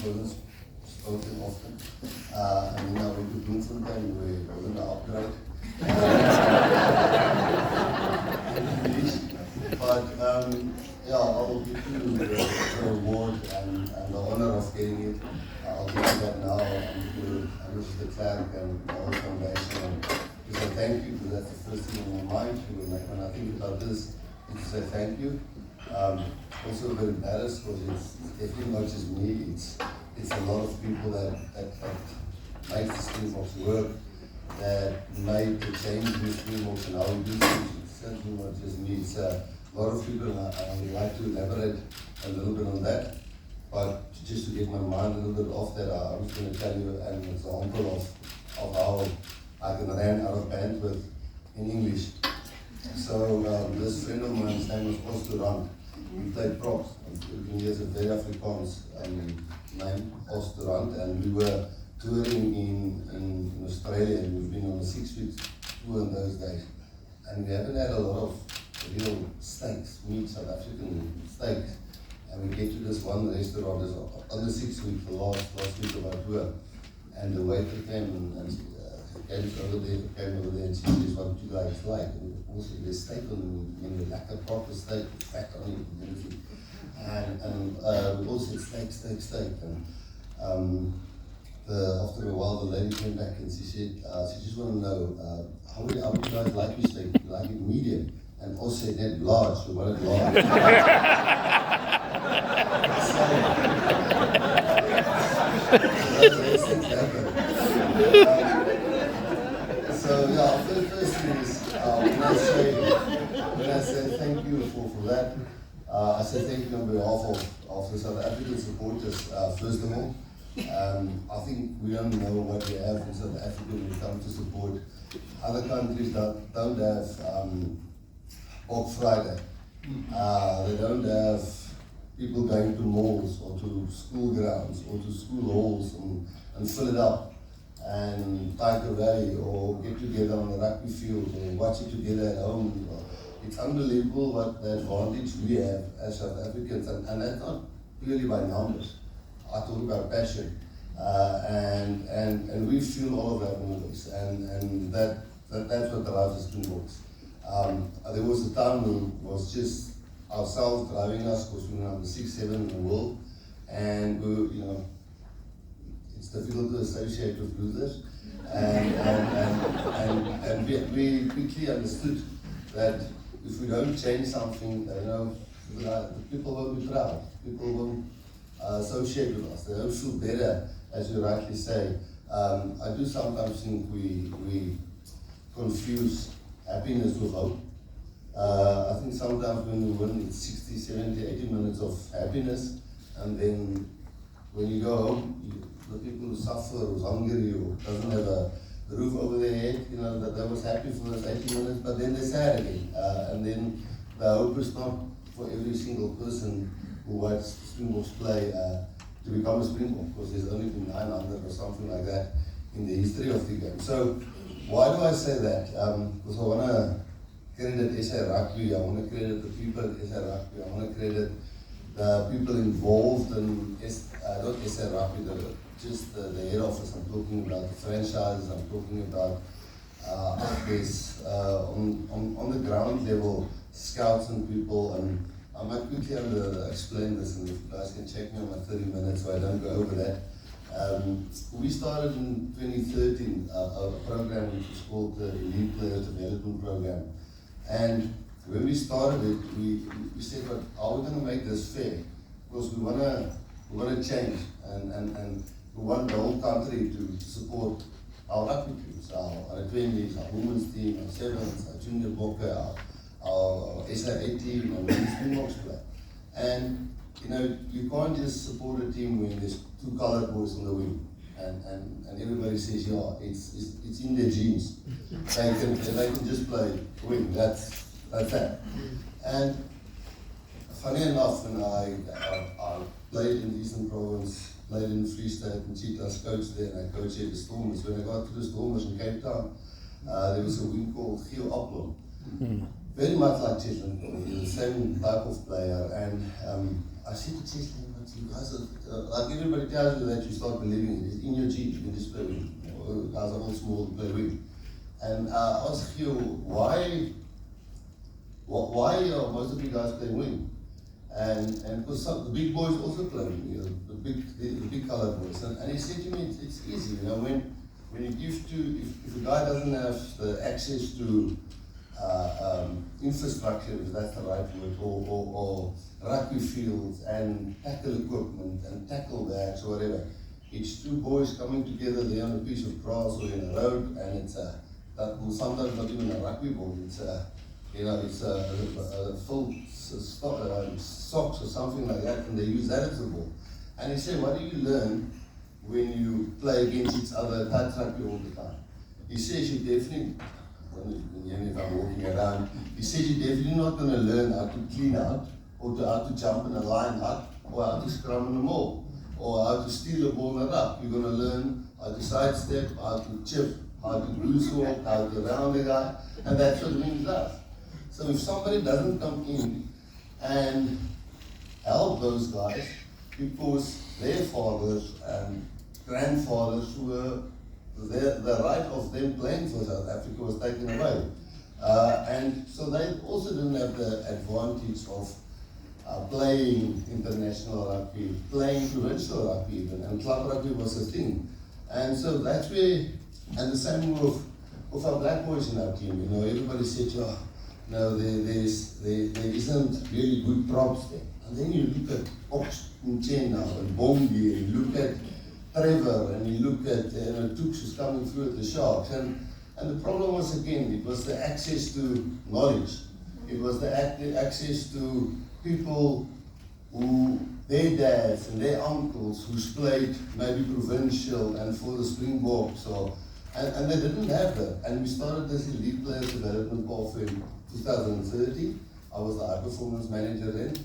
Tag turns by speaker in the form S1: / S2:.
S1: wasn't spoken often. And then I went to Bloemfontein where it wasn't an upgrade. English. But yeah, I'll give you the award and the honor of getting it. I'll give you that now. I'm Mr. Clark and the whole foundation. And to say thank you, because that's the first thing in my mind when I think about this, is to say thank you. Also a bit embarrassed because it's definitely not just me, it's a lot of people that make the Springboks work, that made the change in the Springboks and how we do things. It's certainly not just me, it's a lot of people, and I would like to elaborate a little bit on that. But just to get my mind a little bit off that, I was going to tell you an example of how I can ran out of bandwidth in English. So this friend of mine, his name was Osterrand. We played props. He has a very Afrikaans name, Osterrand, and we were touring in Australia, and we've been on a 6-week tour in those days. And we haven't had a lot of real steaks, meat, South African steaks. And we get to this one restaurant, on the 6th week, the last week of our tour. And the waiter came and came over there and she says, what do you guys like? And also there's steak on the menu, like a proper steak, fat on it and everything. And we all said steak. And after a while, the lady came back and she said, she just want to know, how do you guys like your steak? You like it medium? And also said, that large, we want it large. So yeah, the first thing is when I say thank you for that, I say thank you on behalf of the South African supporters. First of all, I think we don't know what we have in South Africa when it comes to support. Other countries don't have Black Friday. They don't have people going to malls or to school grounds or to school halls and fill it up and Tiger Valley or get together on the rugby field or watch it together at home. It's unbelievable what the advantage we have as South Africans, and that's not purely by numbers. I talk about passion, and we feel all of that always, and that's what drives us Springboks. There was a time when it was just ourselves driving us, because we were number 6, 7 in the world, and we, it's difficult to associate with losers, and we quickly understood that if we don't change something, the people won't be proud, people won't associate with us, they don't feel better, as you rightly say. I do sometimes think we confuse happiness with hope. I think sometimes when we win, it's 60, 70, 80 minutes of happiness, and then when you go home, the people who suffer, who's hungry, or doesn't have a roof over their head, that they was happy for those 80 minutes, but then they're sad again. And then the hope is not for every single person who watches Springboks play to become a Springbok, because there's only been 900 or something like that in the history of the game. So why do I say that? Because I want to credit SA Rugby, I want to credit the people at SA Rugby, I want to credit the people involved in, not SA Rugby, just the head office. I'm talking about the franchises, I'm talking about on the ground level, scouts and people, and I might quickly explain this, and if you guys can check me on my 30 minutes so I don't go over that. We started in 2013 a program which was called the Elite Players Development Program. And when we started it, we said, but are we going to make this fair? Because we want to change, and we want the whole country to support our rugby teams, our 20s, our women's team, our sevens, our junior bokke, our SA team, and when the Springboks play. And you can't just support a team when there's 2 colored boys on the wing, and everybody says, yeah, it's in their genes. They can just play wing. That's that. And funny enough, when I played in the Eastern Province, played in the Free State, and Cheetahs coached there, and I coached at the Stormers. When I got to the Stormers in Cape Town, there was a wing called Gio Oplom. Very much like Cheslin, he's the same type of player. And I said to Cheslin, You guys are, like everybody tells you that you start believing it. It's in your genes, you can just play wing. Guys are all small to play wing. And I asked you, why are most of you guys playing wing? And because the big boys also play wing, you know, the big colored boys. And he said to me, it's easy, you know, when you give to, if a guy doesn't have the access to infrastructure, if that's the right word, or rugby fields and tackle equipment and tackle bags or whatever. It's two boys coming together there on a piece of grass or in a road, and it's sometimes not even a rugby ball. It's a full socks or something like that, and they use that as a ball. And he said, what do you learn when you play against each other, touch rugby all the time? He says you definitely. If I'm walking around, he says you're definitely not going to learn how to clean out, or how to jump in a line out, or how to scrum in a mall, or how to steal a ball in a ruck. You're going to learn how to sidestep, how to chip, how to loose walk, how to round a guy, and that's what wing does. So if somebody doesn't come in and help those guys, because their fathers and grandfathers were the right of them playing for South Africa was taken away. And so they also didn't have the advantage of playing international rugby, playing provincial rugby even, and club rugby was a thing. And so that's where, and the same with our black boys in our team, you know, everybody said, oh, no, there isn't really good props there. And then you look at Ox Mchena and Bongi, and you look at Trevor, and you look at Tooks who's coming through at the Sharks, and the problem was again, it was the access to knowledge. It was the access to people who, their dads and their uncles who's played maybe provincial and for the Springboks, and they didn't have that. And we started this elite players development pathway in 2030. I was the high performance manager then.